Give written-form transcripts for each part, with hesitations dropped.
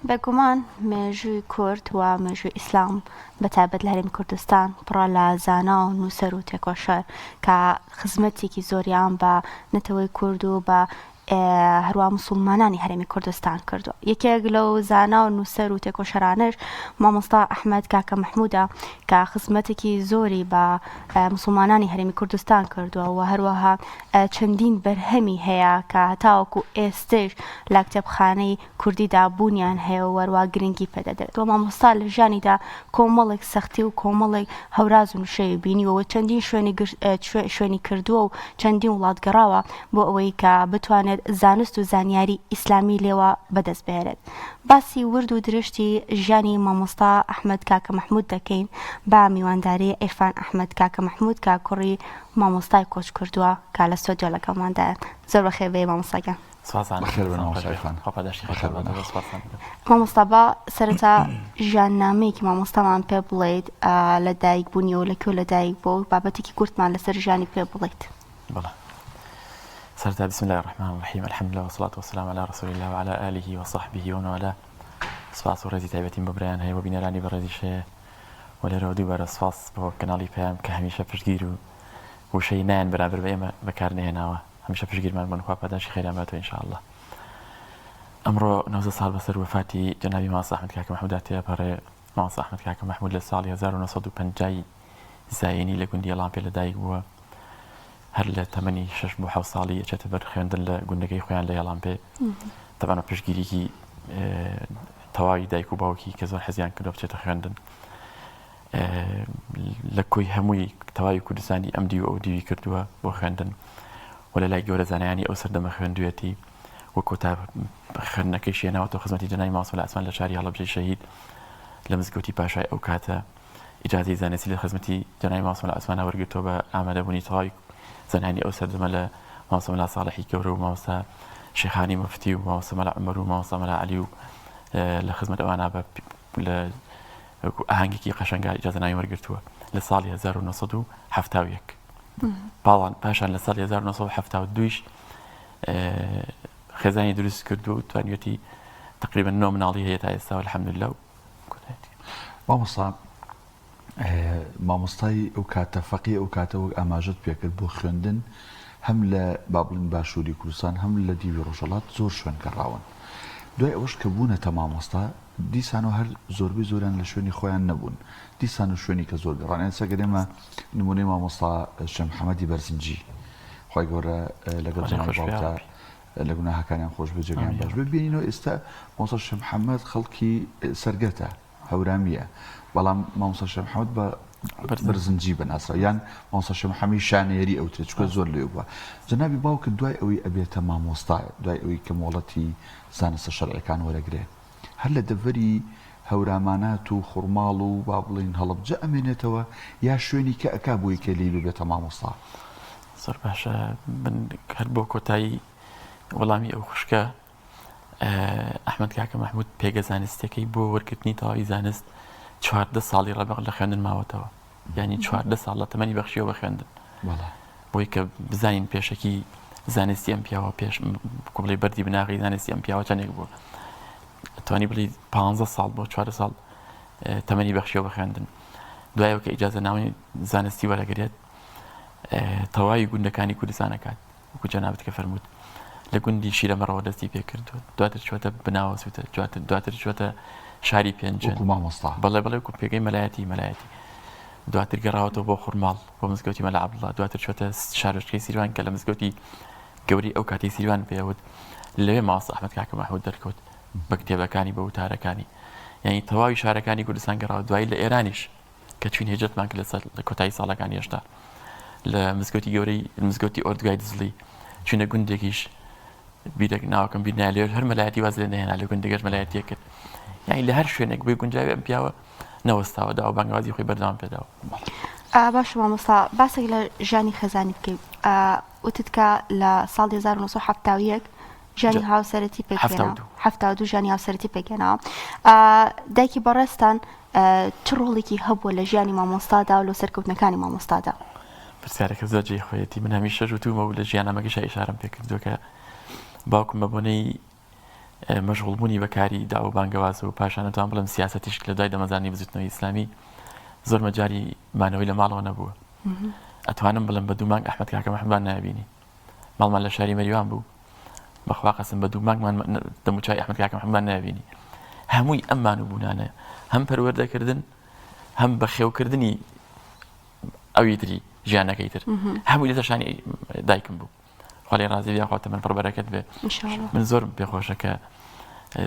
بەگومان مێژووی کورد و مێژووی ئیسلام بەتایبەت لە هەرێمی کوردستان پڕە لە زانا و نووسەر و تێکۆشەر کە خزمەتێکی زۆریان بە نەتەوەی کورد و بە هەروە موسڵمانانی هەرێمی کوردستان کردووە. یەکێک لەو زانا و نووسەر و تێکۆشەرانش مامۆستا ئەحمەد کاکە مەحموودە کە خزمەتێکی زۆری بە موسڵمانانی هەرێمی کوردستان کردووە و هەروەها چەندین بەرهەمی هەیە کە هەتاوەکو ئێستش لە کتێبخانەی کوردیدا بوونیان هەیە و وەروە گرنگی پێدەدرێت. و مامۆستا لە ژیانیدا کۆمەڵێک سەختی و کۆمەڵێک هەوراز و نوشەی بینیوە چەندین شوێنی کردووە و چەندین وڵات گەڕاوە بۆ ئەوەی کە بتوانێت زانست و زانیاری ئیسلامی لێوە بەدەست بهێنێت. باسی ورد و درشتی ژیانی مامۆستا ئەحمەد کاکە مەحموود دەکەین با میوانداری عیرفان ئەحمەد کاکە مەحموود کە کوڕی مامۆستای کۆچ کردووە کە لە ستۆدیۆلەکەماندایە. زۆر بەخێر بێ مامۆستاکە. مامۆستا بە سەرەتا ژیاننامەیەکی مامۆستامان پێ بڵێیت لە دایک بوونیەوە لەکوێ لە دایک بۆ بابەتێکی کورتمان لەسەر ژیانی پێ بڵێیت. سرتا بسم الله الرحمن الرحيم الحمد لله والصلاة والسلام على رسول الله وعلى آله وصحبه ومن والاه. سپاس و ڕێزی تایبەتیم بە برایان هەیە و بینەرانی بەڕێزی شەیە و لێرەوە دووبارە سپاس بۆ کەناڵی پێیان کە هەمیشە پشتگیر و وشەی نایەن بەرامبەر بە ئێمە بەکارنێهێناوە هەمیشە پشتگیرمان بن خوا پاداشی خێریان باتەوە ئینشاءالله. ئەمڕۆ 90 ساڵ بەسەر وفاتی جەنابی مامۆستا ئەحمەد کاکە مەحموود تێپەڕێ. مامۆستا ئەحمەد کاکە مەحموود لە ساڵی 1950 زاینی لە گوندی ئەڵامپێ لەدایک بووە. هەر لە تەمەنی 6 بۆ 7 ساڵی ئەچێتە بەر خوێندن لە گوندەکەی خۆیان لە هێڵامپێ. تەبانە پشتگیریکی تەواوی دایک و باوکی کە زۆر حەزیان کردووە بچێتە خوێندن. لە کۆی هەمووی تەواوی کوردستانی ئەم دی و ئەو دیوی کردووە بۆ خوێندن و لە لای گەورە زانایانی ئەو سەردەمە خوێندوێتی وەکو تا خوێندنەکەی شێناوەتەوە خزمەتی جەنابی مامۆستا ئەسمان لە شاری هەڵەبجەی شەهید لە مزگەوتی پاشای ئەو کاتە ئیجازەی زانستی لە خزمەتی جەنابی مامۆستا ئەسمان وەرگرتەوە بە ئامادەبوونی تەواوی زانانی ئەو سەردەمە لە مامۆستا مەلا ساڵحی گەورە و مامۆستا شێخانی مفتی و مامۆستا مەلا عومەر و مامۆستا مەلا عەلی و لە خزمەت ئەوانە لە ئاهەنگێکی قەشەنگا ئیجازەنامی وەرگرتووە لە ساڵی 1970. باڵان پاشان لە ساڵی 1972 خێزانی دروست کردو و توانیوەتی تقریبا 9 مناڵی هەیە تا ئێستا الحەمدولله. مامۆستای ئەو کاتە فەقی ئەو کاتەوە ئاماژەت پێکرد بۆ خوێندن هەم لە بابڵین باشووری کوردستان هەم لە دیوی ڕۆژهەڵات زۆر شوێن گەڕاون. دوای ئەوەش کە بوونەتە مامۆستا دیسان و هەر زۆربەی زۆریان لە شوێنی خۆیان نەبوون دیسان و شوێنی کە زۆر گەڕان سەگەرێمە نمونەی مامۆستا شێخ محەممەدی بەرزنجی خۆی گەورە لەگەڵ جەنابی باوکە لە گوناهەکانیان خۆش بێ جێگەیان باش ببینینەوە. ئێستا مامۆستا شێخ محەممەد خەڵکی سەرگەتە هەورامیە بەڵام مامۆستا شێخ محەممەد بە بەرزنجی بەناسرا یان مامۆستا شێخ محەممەدی شانێری ئەو ترێت چکە زۆر لێ بووە. جەنابی باوکە دوای ئەوەی ئەبێتە مامۆستا دوای ئەوەی کە مۆڵەتی زانستە شەرعیەکان وەرەگرێت هەر لە دەڤەری هەورامانات و خوڕماڵ و با بڵین هەڵەبجە ئەمێنێتەوە یا شوێنی کە ئەکا بووی کە لی ببێتە مامۆستا. زۆر باشە من هەر بۆ کۆتایی وەڵامی ئەو خوشکە ئەحمەد کاکە مەحموود پێگە زانستەکەی بۆ وەرگرتنی تەواوی زانست 14 ساڵی ڕەبق لە خوێندن ماوەتەوە یعنی 14 ساڵ لە تەمەنی بەخشیەوە بە خوێندن بۆی کە بزانین پێشەکی زانستی ئەم پیاوە پێش کوڵی بەردی بناغی زانستی ئەم پیاوە چەندێک بووە توانی بڵی 15 ساڵ بۆ 4 ساڵ تەمەنی بەخشیەوە بە خوێندن. دوایەوە کە ئیجازەنامەی زانستی وەرەگرێت تەواوی گوندەکانی کوردستان ئەکات وەکو جەنابەت کە فەرمووت لە گوندی شیرەمەڕەوە دەستی پێ کردووە دواتر چوەتە بناوە سووتە دواتر چوەتە شاری پێنجەن بەڵێ وەکو پێگەی مەلایەتی دواتر گەڕاوەتەوە بۆ خوڕماڵ بۆ مزگەوتی مەلا عەبدوڵڵا دواتر چوەتە شارۆچکەی سیروان کە لە مزگەوتی گەوری ئەو کاتی سیروان پێوت لەوێ مامۆستا ئەحمەد کاکە مەحموود دەرکەوت بە کتێبەکانی بە وتارەکانی یعنی تەواوی شارەکانی کوردستان گەڕاوە دوای لە ئێرانیش کە چوین هێجەتمان کرد لەسەر لە کۆتایی ساڵەکانی هێشتا لە مزگەوتی گەورەی مزگەوتی ئۆردوگای دزڵی چونە گوندێکیش بیرێک ناوەکەم بیر نالێ هەر مەلایەتی واز لێ نەهێنا لە گوندەکەش مەلایەتیە کرد یعنی لە هەر شوێنێک بۆی گونجاوی ئەم پیاوە نەوەستاوە داوە بانگوازی خۆی بەردەوام پێداوە. باش مامۆستا باسێک لە ژیانی خەزانی بکەیت وتت کە لە ساڵی 1970 ژیانی هاوسەرەتی پێکێناوە 72 ژیانی هاوسەرەتی پێکێناوە. دایکی بەڕێستان چ ڕۆڵێکی هەبووە لە ژیانی مامۆستادا و لە سەرکەوتنەکانی مامۆستادا؟ پرسیارێکە زۆر جێی خۆیەتی من هەمیشە ژووتومە و لە ژیانەمەگەشە ئیشارەم پێ کردووە کە باوکم بە بۆنەی مەشغوڵ بوونی بەکاری دا و بانگەواز و پاشانەتوان بڵم سیاسەتیش لە دوای دەمەزانی بزوتنەوەی ئیسلامی زۆر مەجاری مانەوەی لە ماڵەوە نەبووە ئەتوانم بڵم بە دوو مانگ ئەحمەد کاکە مەحموودمان نابینی ماڵمان لە شاری مەریوان بوو بەخوا قەسم بە دوو مانگمان دەموچای ئەحمەد کاکە مەحموودمان نابینی هەمووی ئەممان و بوونانە هەم پەروەردەکردن هەم بە خێوکردنی ئەوی تری ژیانەکەی تر هەمووی لە تەشانی دایکم بوو خۆڵی ڕازی بیاخواتە من پڕبەرەکەت بێ من زۆر پێخۆشە کە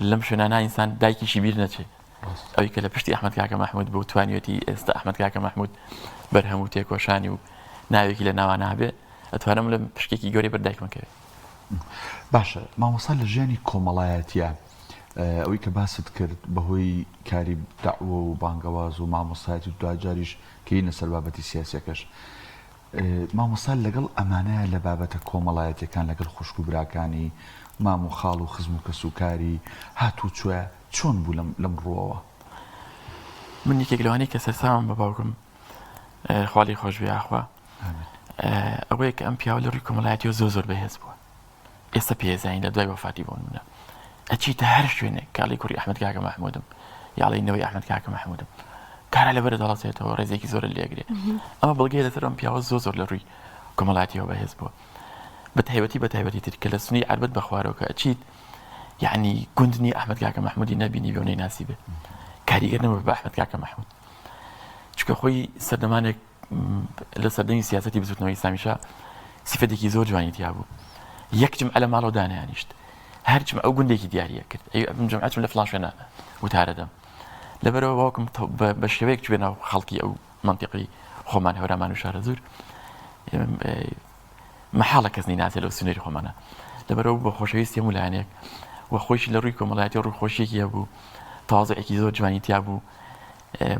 لەم شوێنانە ئینسان دایکیشی بیر نەچێ ئەوی کە لە پشتی ئەحمەد کاکە مەحموود بوو توانیوەتی ئێستا ئەحمەد کاکە مەحموود بەرهەم و تێکۆشانی و ناوێکی لە ناوانە هەبێ ئەتوانم لە پشتێکی گەورەی بەردایکمەکەوێت باشە مامۆستا لە ژیانی کۆمەڵایەتیە ئەوەی کە باست کرد بەهۆی کاری داعوە و بانگەواز و مامۆستایەتی دوجاریش کەینە سەر بابەتی سیاسیەکەش مامۆستا لەگەڵ ئەمانەیە لە بابەتە کۆمەڵایەتیەکان لەگەڵ خوشک و براکانی مام و خاڵ و خزم و کەسوکاری هاتوو چوە چۆن بوو لەم ڕووەوە من یەکێک لەوانەی کە سەرساوم بە باوکم خواڵی خۆش بێ ئاخوا ئەوەیە کە ئەم پیاوە لە ڕووی کۆمەڵایەتیەوە زۆر بەهێز بووە ئێستا پێزانین لە دوای وەفاتی بۆ نمونە ئەچیتە هەر شوێنێک کاڵی کوڕی ئەحمەد کاکە مەحموودم یاڵینەوەی ئەحمەد کاکە مەحموودم کارە لەبەرە دەڵەچێتەوە ڕێزێکی زۆر لێگرێ ئەمە بڵگەی لەسەر ئەم پیاوە زۆر لە ڕووی کۆمەڵایەتیەوە بەهێز بووە بە تایبەتی تر کە لە سنی عربەت بە خوارەوە کە ئەچیت یعنی گوندنی ئەحمەد کاکە مەحموودی نەبینی بێ و نەیناسی بێ کاریگەر نەبوو بە ئەحمەد کاکە مەحموود چونکە خۆی سەردەمانێک لە سەردەمی سیاسەتی بزوتنەوەی ئیسلامیشا سیفەتێکی زۆر جوانی تیا بوو یەک جمعە لە ماڵەوە دانیانیشت هەر جمعە ئەو گوندێکی دیاریە کرد ئەم جمعەتم لە فڵان شوێنە وتارە دەم لەبەرەوە باوکم بە شێوەیەک توێنەوە خەڵکی ئەو منطقی خۆمان هەورامان و شارە زۆر مەحاڵە کەس نیناسێت لەو سنوێری خۆمانە لەبەرەوە بە خۆشەویستی هەموو لایەنێک و خۆشی لە ڕووی کۆمەڵایەتی ڕووخۆشیێکی هەبوو تازەێکی زۆر جوانی تیا بوو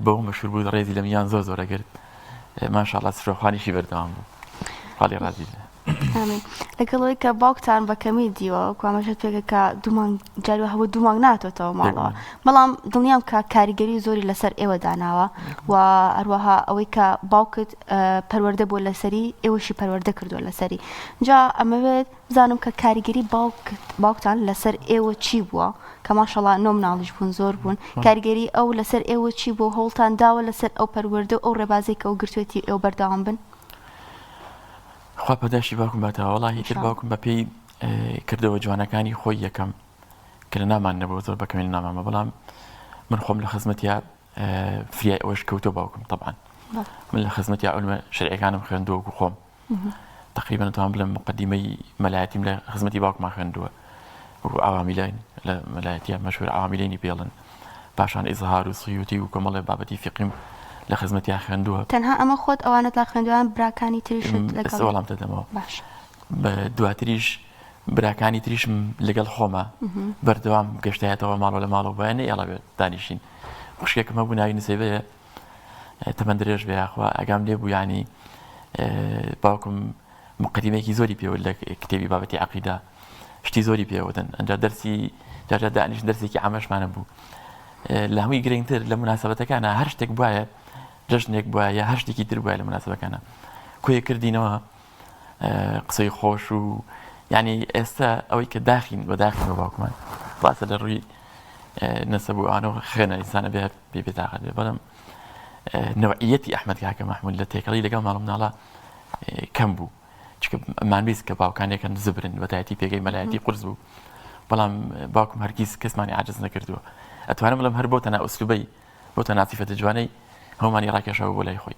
بەو مەشهور بوو ڕێزی لە میان زۆر ئەگرت ماشاءالله سفرەخوانیشی بەردەوام بوو خاڵی ڕازی لەگەڵەوەی کە باوکتان بە کەمی دیوە کوامەژێت پێکە کە دوومان جاروە هەوە دوومان ناتۆتەوە ماڵەوە بەڵام دڵنیام کە کاریگەری زۆری لەسەر ئێوە داناوە و هەروەها ئەوەی کە باوکت پەروەردە بۆ لەسەری ئێوەشی پەروەردە کردووە لەسەری جا ئەمەوێت بزانم کە کاریگەری باوکتان لەسەر ئێوە چی بووە کە ماشەڵا نۆم ناڵیش بوون زۆر بوون کاریگەری ئەو لەسەر ئێوە چی بۆ هەوڵتان داوە لەسەر ئەو پەروەردە ئەو ڕێبازێک ئەو گرتوێتی ئێوە بەردەوام بن خوا پەداشی باوکم باتەوە وەڵاهی تر باوکم بە پێی کردەوە جوانەکانی خۆی یەکەم کە لە نامان نەبووە زۆر بەکەمی نامامە بەڵام من خۆم لە خزمەتیا فریای ئەوەش کەوتۆ باوکم طبعا من لە خزمەتیا علمە شەرعیەکانم خوێندووە وەکو خۆم تقریبا توان بڵێم مقدمەی مەلایەتیم لە خزمەتی باوکمان خوێندووە و عواملین لە مەلایەتیە مەشهور عواملینی پێڵن پاشان ئیزهار و سیوتی و کۆمەڵێ بابەتی فیقیم لە خزمەتیان خوێندووە تەنها ئەمە خۆت ئەوانت لا خوێندووان براکانی تریشت لەگەڵ وەڵام دەدەمەوە بە دواتریش براکانی تریشم لەگەڵ خۆمە بەردەوام گەشتایەتەوە ماڵەوە لە ماڵەوە بەیانە ئێڵە بێت دانیشین خوشکێکم هەبوو ناوی نسێبەیە تەمەند درێژ بێ یاخوا ئەگام لێ بوو یعنی باوکم مقدمەیەکی زۆری پێوە لە کتێبی بابەتی عەقیدە شتی زۆری پێوەدەن ئەنجا دەرسی جارجار دانیش دەرسێکی عامەشمانە بوو لە هەمووی گرنگتر لە مناسبەتەکانە هەر شتێک بواە جەژنێک بواە یا هەر شتێکی تر بواە لە مناسبەکانە کۆیە کردینەوە قسەی خۆش و یعنی ئێستا ئەوەی کە داخین بە داخین بە باوکمان باسە لە ڕووی نەسەب و ئانەوە خێنە ئینسانە بێ بێتاقەت بێ بەڵام نەوعیەتی ئەحمەد کاکە مەحموود لە تێکەڵی لەگەڵ ماڵە مناڵە کەم بوو چونکە مانویست کە باوکانێکەن زبرن بەتایەتی پێگەی مەلایەتی قورس بوو بەڵام باوکم هەرگیز کەسمانی عاجز نەکردووە ئەتوانم بڵێم هەر بۆ تەنها ئوسلوبەی بۆ تەنها سیفەتە جوانەی هەمومانی ڕاکێشەوە بۆ لای خۆی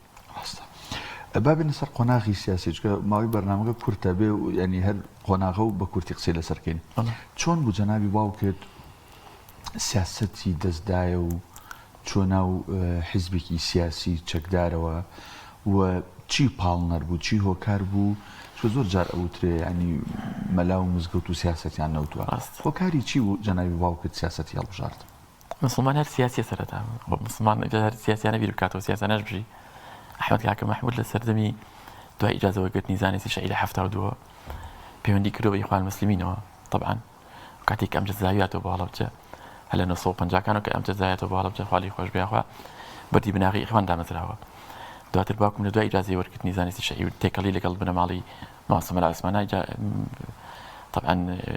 بابێنە سەر قۆناغی سیاسی چکە ماوەی بەرنامەکە کورتە بێ و ینی هەر قۆناغە و بە کورتی قسەی لەسەرکەین چۆن بوو جەنابی باوکت سیاسەتی دەستدایە و چۆنا و حیزبێکی سیاسی چەکدارەوە و چی پاڵنەر بوو چی هۆکار بوو چۆ زۆر جار ئەوترێ ینی مەلا و مزگەوت و سیاسەتیان نەوتووە هۆکاری چی بوو جەنابی باوکت سیاسەتی هەڵبژارد مسلمان هەر سیاسی سەرەتا مسلمان هەر سیاسیانە بیر بکاتەوە سیاسانەش بژی ئەحمەد کاکە مەحموود لە سەردەمی دوای ئیجازەوەگرتنی زانستی شەعری 72 پەیوەندی کردەوە بە ئیخوان المسلمینەوە طبعا کاتێک ئەم جەزاویاتەوە بە هەڵەبجە هەل لە 1950 کە ئەم جەزاویاتەوە بە هەڵەبجە خوالی خۆش بێخوا بەردی بناغی ئیخوان دامەزراوە دواتر باوکم لە دوای ئیجازەی وەرگرتنی زانستی شەعری تێکەڵی لەگەڵ بنەماڵی ماسە مەلا عوسمانە طبعا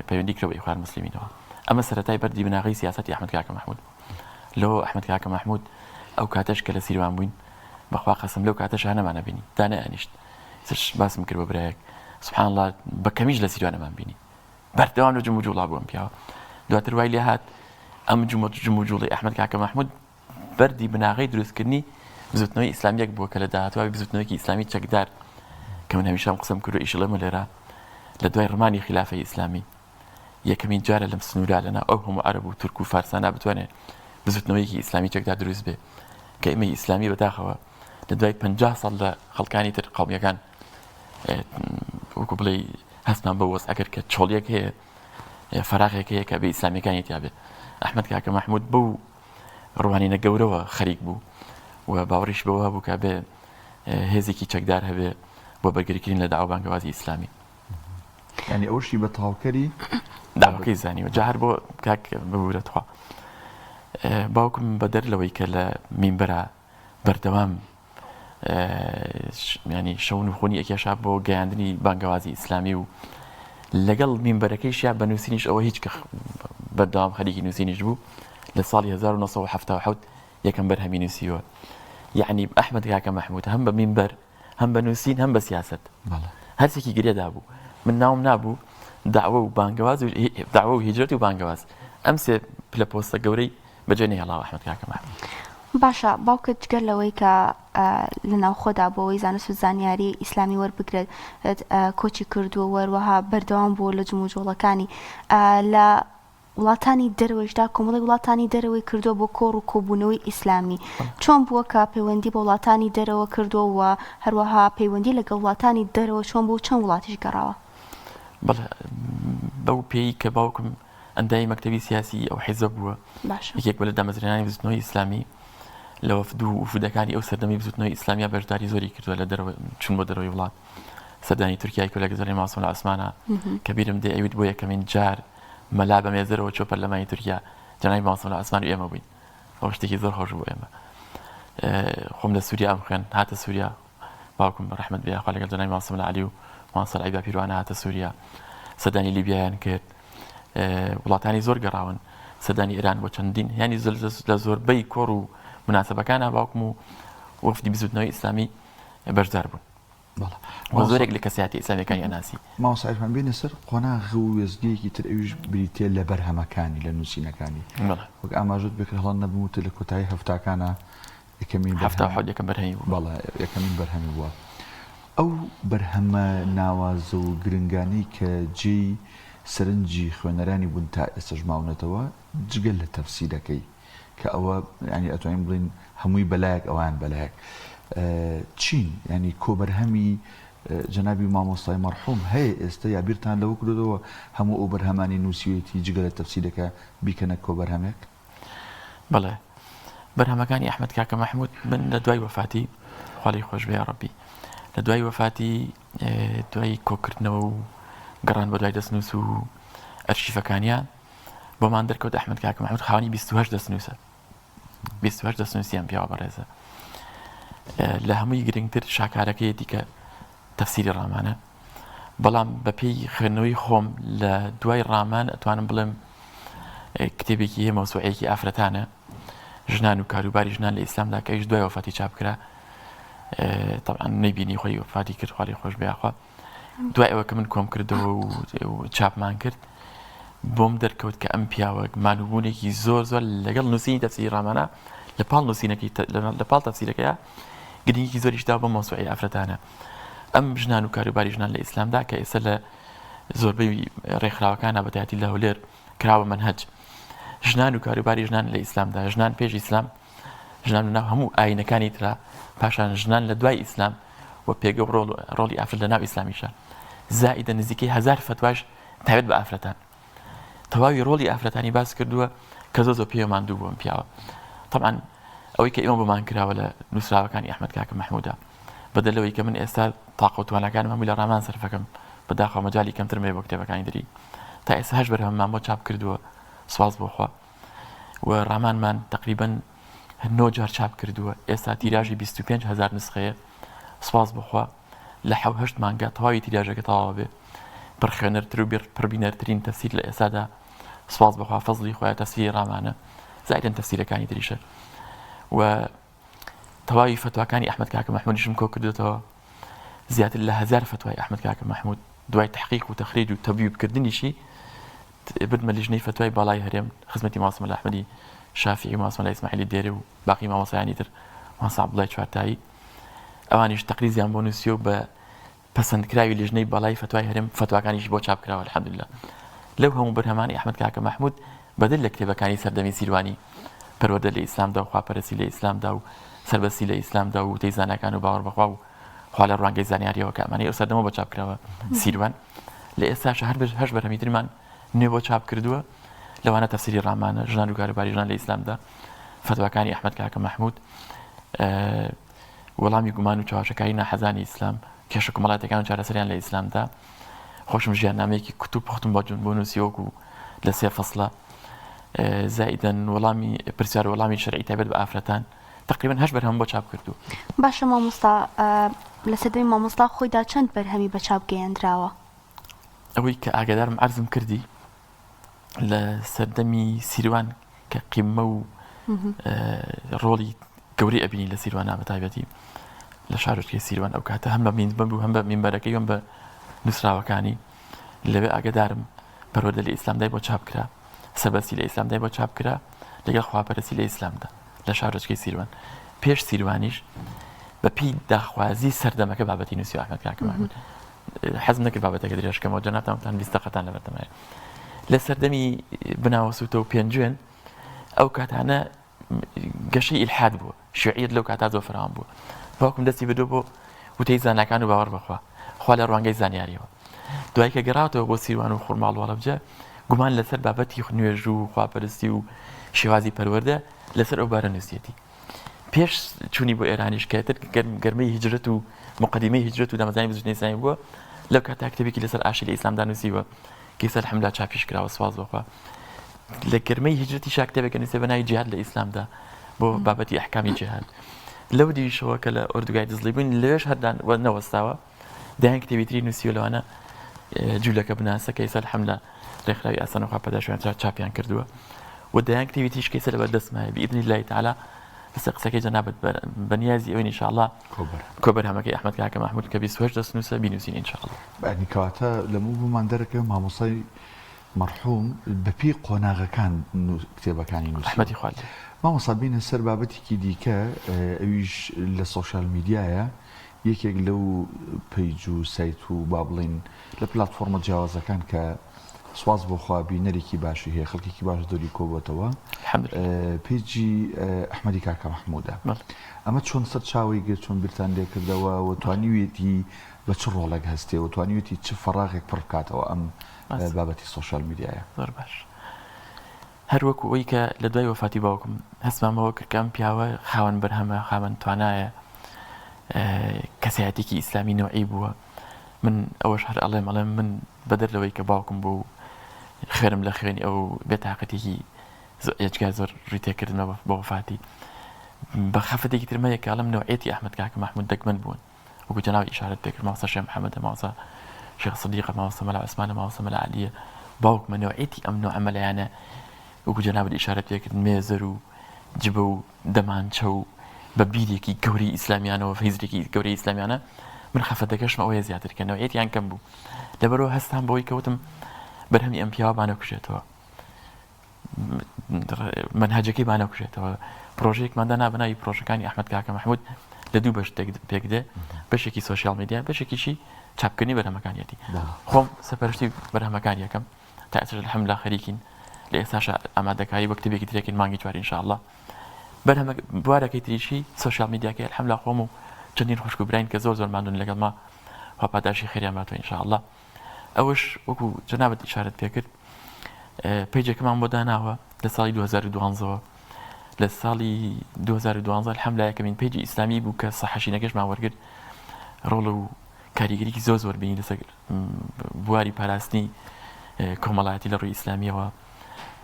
پەیوەندی کردەوە بە ئیخوان المسلمینەوە ئەمە سەرەتای بەردی بناغی سیاسەتی ئەحمەد کاکە محمود لەوە ئەحمەد کاکە محمود ئەو کاتەش کە لە سیروان بووین بەخوا قەسم لەو کاتەش نەمانە بینی دا نەیانیشت سش باسم کرد بە برایەک سبحان الله بە کەمیش لە سیروان نەمان بینی بەردەوام لە جمو جوڵا بووم پیاوە دواتر وای لێ هات ئەم جمو جوڵی ئەحمەد کاکە محمود بەردی بناغی دروستکردنی بزوتنەوەی ئیسلامیەک بووە کە لە داهاتوای بزوتنەوەیکی ئیسلامی چەکدار کە من هەمیشە قسەم کرد و ئیشڵەمە لێرە لە دوای ڕمانی خلافەی ئیسلامی یەکەمین جارە لەم سنوورا لەنا ئەو هەموو عەرەب و تورک و فارسانە بتوانێت بزوتنەوەیکی ئیسلامی چەکدار دروست بێ کە ئێمە ئیسلامی بەداخەوە لە دوای 50 ساڵ لە خەڵکانی تر قەومیەکان وەکو بڵێ هەستمان بە وەس ئەگەر کە چۆڵیەک هەیە فەراغێک هەیە کە بە ئیسلامیەکانی تیا بێ ئەحمەد کاکە محمود بەو ڕوانینە گەورەوە خەریک بوو و باوەڕیش بەوە بوو کە بێ هێزێکی چەکدار هەبێ بۆ بەرگریکردن لە داوا بانگەوازی ئیسلامی ینی ئەوشی بە تاوکەری داواکەی زانیوە جاهر بۆ کاک ببورەتەوە باوکم بە دەرلەوەی کە لە مینبەرە بەردەوام ینی شەون و خۆنی ئەکێشا بۆ گەیاندنی بانگەوازی ئیسلامی و لەگەڵ مینبەرەکەیشیا بە نووسینیش ئەوە هیچ کە بەردەوام خەریکی نووسینیش بوو لە ساڵی 1970 یەکەم بەرهەمی نووسیوە یعنی ئەحمەد کاکە محمود هەم بە مینبەر هەم بە نووسین هەم بە سیاست هەرسێکی گرێدا بوو من ناوم نابوو داوە و بانگەواز و داوە و هیجرەت و بانگەواز ئەم سێ پلە پۆستە گەورەی بەجێ نێڵاوە ئەحمەد کاکە محمود باشە باوکت جگەر لەوەی کە لە ناو خۆدا بۆەوەی زانست و زانیاری ئیسلامی وەربگرێت کۆچی کردووە وەروەها بەردەوام بووە لە جمو جۆڵەکانی لە وڵاتانی دەرەوەشدا کۆمەڵی وڵاتانی دەرەوەی کردووە بۆ کۆڕ و کۆبوونەوەی ئیسلامی چۆن بووە کە پەیوەندی بە وڵاتانی دەرەوە کردووە و هەروەها پەیوەندی لەگەڵ وڵاتانی دەرەوە چۆن بۆ چەند وڵاتیش گەڕاوە بەڵێ بەو پێی کە باوکم ئەندای مەکتەبی سیاسی ئەو حیزە بووە یەکێک بە لە دامەزرێنانی بزوتنەوەی ئیسلامی لە وەفد و وفودەکانی ئەو سەردەمی بزوتنەوەی ئیسلامیا بەشداری زۆری کردووە لە دەرەوە چون بۆ دەرەوەی وڵات سەردانی تورکیای کۆلەگەزەری ماسۆن لە ئاسمانە کە بیرم دێ ئەویت بۆ یەکەمین جار مەلا بە مێزەرەوە چۆ پەرلەمانی تورکیا جەنابی ماسۆن لە ئاسمان و ئێمە بووین ئەو شتێکی زۆر خۆش بوو ئێمە خۆم لە سووریا ئەم خوێن هاتە سووریا باوکم ڕەحمەت بێ خوا لەگەڵ جەنابی ماسۆن لە عەلی و ماسۆن عیبا پیروانە هاتە سووریا سەردانی لیبیایان کرد وڵاتانی زۆر گەڕاون سەردانی ئێران بۆ چەندین یانی لە زۆربەی کۆڕ و مناسبەکانە باوکم و وەفدی بزوتنەوەی ئیسلامی بەشدار بوون زۆرێک لە کەسایەتی ئیسلامیەکانی ئەناسی ماوەسایرمان بێنە سەر قۆناغ و وێزگەیەکی تر ئەویش بریتێ لە بەرهەمەکانی لە نووسینەکانی وەک ئاماژت بکرد هەڵ نەبووتە لە کۆتایی هەفتاکانە یەکەمین یەکەم بەرهەمی بوو بەڵێ یەکەمین بەرهەمی بووە ئەو بەرهەمە ناوازە و گرنگانی کە جێی سەرنجی خوێنەرانی بوون تا ئێستش ماونەتەوە جگەل لە تەفسیرەکەی کە ئەوە ینی ئەتوانین بڵین هەمووی بەلایەک ئەوان بەلایەک چین ینی کۆبەرهەمی جەنابی مامۆستای مەرحوم هەیە ئێستا یا بیرتان لەوە کردەوە هەموو ئەو بەرهەمانی نووسیوێتی جگە لە تەفسیرەکە بیکەنە کۆبەرهەمێک بەڵێ بەرهەمەکانی ئەحمەد کاکە محمود من لە دوای وەفاتی خواڵی خۆش بێ ڕەبی لە دوای وەفاتی دوای کۆکردنەوە و گەڕان بە دوای دەستنووس و ئەرشیفەکانیان بۆمان دەرکەوت ئەحمەد کاکە محمود خاوەنی 28 دەستنووسە 28 دەستنووسیان پیاوە بەڕێزە لە هەمووی گرنگتر شاکارەکەیەتی کە تەفسیری ڕامانە بەڵام بەپێی خوێندنەوەی خۆم لە دوای ڕامان ئەتوانم بڵێم کتێبێکی هەیە مەوسوعەیەکی ئافرەتانە ژنان و کاروباری ژنان لە ئیسلامدا کە ئەویش دوای وەفاتی چاپکرا طبعا نەیبینی خۆی وەفاتی کرد خواڵی خۆش بێخوا دوای ئەوە کە من کۆم کردەوە و چاپمان کرد بۆم دەرکەوت کە ئەم پیاوە مانوبوونێکی زۆر زۆر لەگەڵ نووسینی تەفسیری ڕامانە لە پاڵ نووسینەکەی لە پاڵ تەفسیرەکەیە گرنگێکی زۆریشدا بۆ مەوسوعەی ئافرەتانە ئەم ژنان و کاروباری ژنان لە ئیسلامدا کە ئێستا لە زۆربەی ڕێکخراوەکانە بەتایەتی لە هەولێر کراوە منهەج ژنان و کاروباری ژنان لە ئیسلامدا ژنان پێش ئیسلام ژنان لەناو هەموو ئاینەکانی ترا پاشان ژنان لە دوای ئیسلام و پێگە ڕۆڵی ئافرەت لە ناو ئیسلامیشە زائیدە نزیکەی 1000 فتواش تایبەت بە ئافرەتان تەواوی ڕۆڵی ئافرەتانی باس کردووە کە زۆر پێوەمان دوو بووم پیاوە طبعا ئەوەی کە ئێمە بمان کراوە لە نووسراوەکانی ئەحمەد کاکە محموودە بەدەلەوەی کە من ئێستا تاقە و توانەکانم هەمووی لە ڕامان سەرفەکەم بەداخەوە مەجالی کەمتر مێ بۆ کتێبەکانی دری تا ئێستا هەش بەرهەممان بۆ چاپ کردووە سواز بۆخوا و ڕامانمان تقریباً 9 جار چاپ کردووە ئێستا تیراژی 25,000 نسخەیە سواز بۆخوا لە 7 مانگا تەواوی تیراژەکە تەواوە بێ پڕخوێنەرتر و پڕبینەرترین تەفسیر لە ئێستادا سواز بخوا فەزلی خۆیان تەفسیری ڕامانە زائیدەن تەفسیرەکانی تریشە و تەواوی فتواکانی ئەحمەد کاکە مەحموودیشم کۆ کردوێتەوە زیاتر لە 1000 فتوای ئەحمەد کاکە مەحموود دوای تحقیق و تەخریج و تەبیب کردنیشی بدمە لیژنەی فتوای باڵای هەرێم خزمەتی ماسمە لە ئەحمەدی شافعی و ماسمە لە ئیسماعیلی دێرە و باقی مامۆسایانی تر ماسا عەبدوڵای چوارتایی ئەوانیش تەقریزیان بۆ نووسیۆ بە پەسەندکراوی لیژنەی باڵای فتوای هەرێم فتواکانیش بۆ چاپ کراوە الحەمدولله لەو هەموو بەرهەمانی ئەحمەد کاکە مەحموود بەدل لە کتێبەکانی سەردەمی سیروانی پەروەردە لە ئیسلامدا و خواپەرستی لە ئیسلامدا و سەربەستی لە ئیسلامدا و تەیزانەکان و باوەڕ بەخوا و خوا لە ڕوانگەی زانیاریەوە کە ئەمانەی ئەو سەردەمە بۆ چاپ کراوە سیروان لە ئێستاش هەش بەرهەمیترمان نوێ بۆ چاپ کردووە لەوانە تەفسیری ڕامانە ژنان و کاروباری ژنان لە ئیسلامدا فتواکانی ئەحمەد کاکە مەحموود وەڵامی گومان و چاواشەکاری ناحەزانی ئیسلام کێشە کۆمەڵاتەکان و چارەسەریان لە ئیسلامدا خۆشم ژیاننامەیەکی کتوب پختم بۆ نووسیوەکو لە 3 فەسڵە زائیدەن وەڵامی پرسیار وەڵامی شەرعی تایبەت بە ئافرەتان تقریبا هەش بەرهەم بۆ چاپ کردو باشە مامۆستا لە سەردەمی مامۆستا خۆیدا چەند بەرهەمی بە چاپ گەیاندراوە ئەوەی کە ئاگادارم عەرزم کردی لە سەردەمی سیروان کە قیممە و ڕۆڵی گەورەی ئەبینی لە سیروانە بە تایبەتی لە شارۆچکەی سیروان ئەو کاتە هەم بە مینبەر و هەم بە مینبەرەکەی هەم بە نووسراوەکانی لەوێ ئاگادارم پەروەردە لە ئیسلامدای بۆ چاپ کرا سەربەستی لە ئیسلامدای بۆ چاپ کرا لەگەڵ خواپەرستی لە ئیسلامدا لە شارۆچکەی سیروان پێش سیروانیش بە پێی داخوازی سەردەمەکە بابەتی نووسی ئەحمەد کاکە مەحموود حەزم نەکرد بابەتەکە درێژکەمەوە جەنابتان 20 دقەتان لەبەردەمایە لە سەردەمی بناوە سووتە و پێنجوێن ئەو کاتانە گەشەی ئیلحاد بووە شیوعیەت لەو کاتا زۆر فراوان بووە باوکم دەستی بردو بۆ وتەی زاناکان و باوەڕ بەخوا خوا لە ڕوانگەی زانیاریەوە دوای کە گەڕاوەتەوە بۆ سیروان و خورماڵ وەڵەبجە گومان لەسەر بابەتی نوێژ و خواپەرستی و شێوازی پەروەردە لەسەر ئەو بارە نووسیەتی پێش چوونی بۆ ئێرانیش کەتر گەرمەی هیجرەت و مقدمەی هیجرەت و دامەزانی بزوجنەی ئیسلامی بووە لەو کاتا کتێبێکی لەسەر ئاشی لە ئیسلامدا نووسیوە کەیسە الحەمدوللا چاپیش کراوە سواز بەخوا لە گەرمەی هیجرەتی کتێبێکە نووسێ بە ناوی جیهاد لە ئیسلامدا بۆ بابەتی ئەحکامی جیهاد لەو دیشەوە کە لە ئۆردوگای دزڵی بووین لەوێش هەردان نەوەستاوە دایان کتێبی نووسیوە لەوانە جوولەکە بناسە کەیسە الحەمدوللا ڕێکخراوی ئاسان و خواپەداشویان چاپیان کردووە و دایان کتێبی تریش کەیسە لەبەر دەستمایە بإذن الله تعالی بەسەر قسەکەی جەنابەت بەنیازی ئەوەی ئینشاءالله کۆبەرهەمەکەی ئەحمەد کاکە مەحموود کە 28 دەستنووسە بینووسین ئینشاءالله بەعنی کەواتە لەموو بوومان دەرەکەوێ مامۆسای مەرحوم بەپێی قۆناغەکان کتێبەکانی نووسی ئەحمەدی خوالێ مامۆستا بینە سەر بابەتێکی دیکە ئەویش لە سۆشیال میدیایە یەکێک لەو پەیج و سایت و با بڵین لە پلاتفۆرمە جیاوازەکان کە سواز بۆ خوا بینەرێکی باشی هەیە خەڵکێکی باش دەوری کۆبووەتەوە پێیجی ئەحمەدی کاکە مەحموودە ئەمە چۆن سەر چاوی گرت چۆن بیرتان لێ کردەوە و توانیوێتی بە چ ڕۆڵێک هەستێ و توانیوێتی چ فەراغێک پڕ بکاتەوە ئەم بابەتی سۆشیال میدیایە زۆر باش هەروەکو ئەوی کە لە دوای وەفاتی باوکم هەستمامەوە کە ئەم پیاوە خاوەن بەرهەمە خاوەن توانایە کەسایەتێکی ئیسلامی نوعی بووە من ئەوەش هەر ئەڵێم من بەدەر لەوەی کە باوکم بوو خێرم لە خوێنی ئەو بێتاقەتێکی ئێجگای زۆر ڕیتێکردنەوە بە وەفاتی بە خەفەتێکی ترمەیە کە ئەڵەم نەوعێتی ئەحمەد کاکە مەحموود دەگمەن بوون وەکو جەناوی ئیشارەت پێکرد مامۆستا شێخ محەممەدە مامۆستا شێخ سەدیقە مامۆستا مەلا عوسمانە مامۆستا مەلا عەلیە باوکمە نەوعێتی ئەم نوع عەمەلەیانە وەکو جەنابەت ئیشارەت پێکرد مێزەر و جبە و دەمانچە و بە بیرێکی گەورەی ئیسلامیانەوە فەیزێکی گەورەی ئیسلامیانە من خەفەتەکەشمە ئەوەیە زیاتر کە نەوعێتیان کەم بوو لەبەرەوە هەستان بەوەی کەوتم بەرهەمی ئەم پیاوە بانەکوژێتەوە منهەجەکەی بانەکوژێتەوە پرۆژەیەکماندا نابناوی پرۆژەکانی ئەحمەد کاکە مەحموود لە دوو بەش پێکدێ بەشێکی سۆشیال میدیا بەشێکیشی چاپکردنی بەرهەمەکانیەتی خۆم سەپەرشتی بەرهەمەکان یەکەم تا ئێستا الحەمدوللا خەریکین لە ئێستاشە ئامادەکاری وە کتێبێکی ترێکین مانگی چوار ئینشاءالله بەرهەمە بوارەکەی تریشی سۆشیال میدیاکەی الحەمدوللا خۆم و چەندین خوشک و براین کە زۆر ماندون لەگەڵ ما خوا پاداشی خێریان باتەوە ئینشاءالله ئەوەش وەکو جەنابەت ئیشارەت پێکرد پەیجێکمان بۆ داناوە لە ساڵی 2012 لە ساڵی 2012 الحەمدوللا یەکەمین پەیجی ئیسلامی بوو کە سەحەشینەکەشمان وەرگرت ڕۆڵ و کاریگەریکی زۆر بینی لەسەر بواری پاراستنی کۆمەڵایەتی لە ڕووی ئیسلامیەوە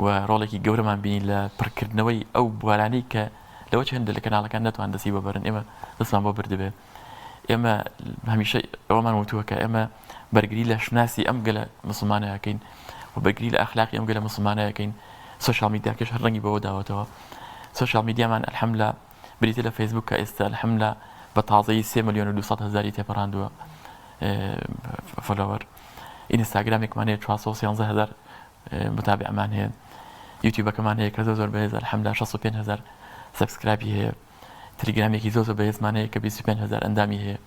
و ڕۆڵێکی گەورەمان بینی لە پڕکردنەوەی ئەو بوارانەی کە لەوە چەندە لە کەناڵەکان نەتوان دەستی بەبەرن ئێمە دەستمان بۆ بردبێ ئێمە هەمیشە ئەوەمان وتووە کە ئێمە بەرگری لە شناسی ئەم گەلە مسلمانەکەین و بەگری لە ئەخلاقی ئەم گەلە مسلمانەیەکەین سوشال میدیاکەش هەر ڕەنگی بەوە داوەتەوە سوشال میدیامان ئەلحەمدولیلا بریتە لە فەیسبوک کە ئێستا ئەلحەمدولیلا بە تازەیی 3,200,000 تێپەڕاندووە فۆلۆوەر ئینستاگرامێکمان هەیە 413,000 متابعمان هەیە یوتیوبەکەمان هەیە کە زۆر بەهێز ئەلحەمدولیلا 65,000 سبسکرایبی هەیە تەلەگرامێکی زۆر بەهێزمان هەیە کە 25,000 ئەندامی هەیە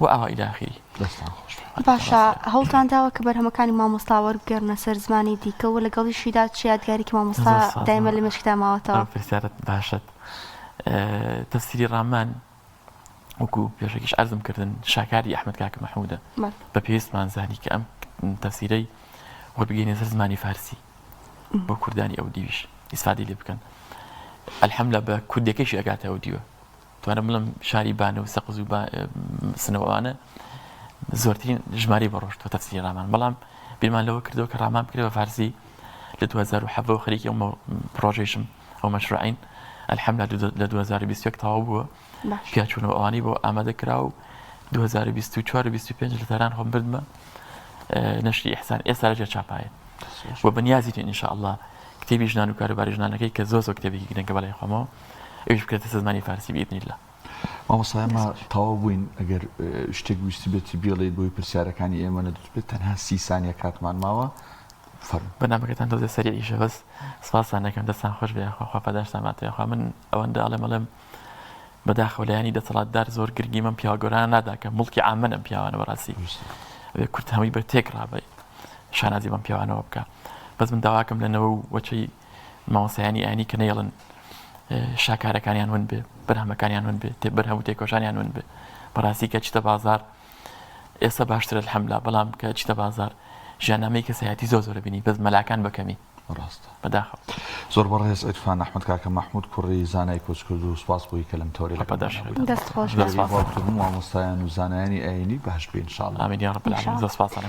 و ئاوا ئیلاخی دەستان خۆش باشە هەوڵتان داوە کە بەرهەمەکانی مامۆستا وەربگەڕنە سەر زمانی دیکە و لەگەڵیشیدا چ یادگاریکی مامۆستا دایمە لە مشکدا ماوەتەوە پرسیارەت باشت تەفسیری ڕامان وەکو پێشێکیش عەرزم کردن شاکاری ئەحمەد کاکە مەحموودە بە پێویستمان زانی کە ئەم تەفسیرەی وەربگەینە سەر زمانی فارسی بۆ کوردانی ئەو دیویش ئیسفادەی لێ بکەن ئەلحەمدولیلا بە کوردەکەیشی ئەگاتە ئەو دیوە توانم بڵم شاری بانە و سەقز و سنەوەوانە زۆرترین ژماری بەڕۆشتوە تەفسیری ڕامان بەڵام بیرمان لەوە کردەوە کە ڕامان بکرێەوە فارسی لە 2007 خەریکی ئەو پرۆژێشم ئەو مەشروعین ئەلحەمدولیلا لە 2021 تەواو بووە پیاچوونەوە ئەوانی بۆ ئامادە کرا و 2024-25 لە تەران خۆم بردمە نەشری ئیحسان ئێستا لەجێ چاپایە و بەنیازی ئینشاء الله کتێبی ژنان و کاروباری ژنانەکەی کە زۆر کتێبێکی گرنگە بەلای خۆمەوە ئەوش بکرێتە سەر زمانی فارسی بإذن الله مامۆستا ئێمە تەواو بووین ئەگەر شتێک ویستی بێتی بێڵێت بۆی پرسیارەکانی ئێمە نەدەبێت تەنها 30 سانیە کاتمان ماوە بەنامەکەتان دۆزێ سەریعیشە بەس سپاسان دەکەم دەستان خۆش بێ خوا پاداشتان ماتەیە من ئەوەندە ئەڵێم بەداخەولایانی دەسەڵاتدار زۆر گرنگی من پیاوەگۆران نادا کە مڵکی عامەنە پیاوانە بەڕاستی کورد هەمووی بەر تێک ڕابێ شانازی بەم پیاوانەوە بکە بەس من داواکەم لەنەوە وەچەی مامۆستایانی ئاینی کە نەیەڵن شاکارەکانیان ون بێ بەرهەمەکانیان ون بێ بەرهەموو تێکۆشانیان ون بێ بەڕاستی کە چتە بازار ئێستا باشترە الحەمدولیلا بەڵام کە چتە بازار ژیاننامەی کەسایەتی زۆر بینی بەس مەلاکان بەکەمی ڕاستە بەداخەوە زۆر بەڕێز ئەیفان ئەحمەد کاکە مەحموود کوڕی زانای کۆچکرد و سوپاس بۆی کە لەم تۆرێ دەست خۆش مامۆستایان و زانایانی ئاینی باش بێ ئینشاءالله ئامین یا رب العالمین زۆر سپاسان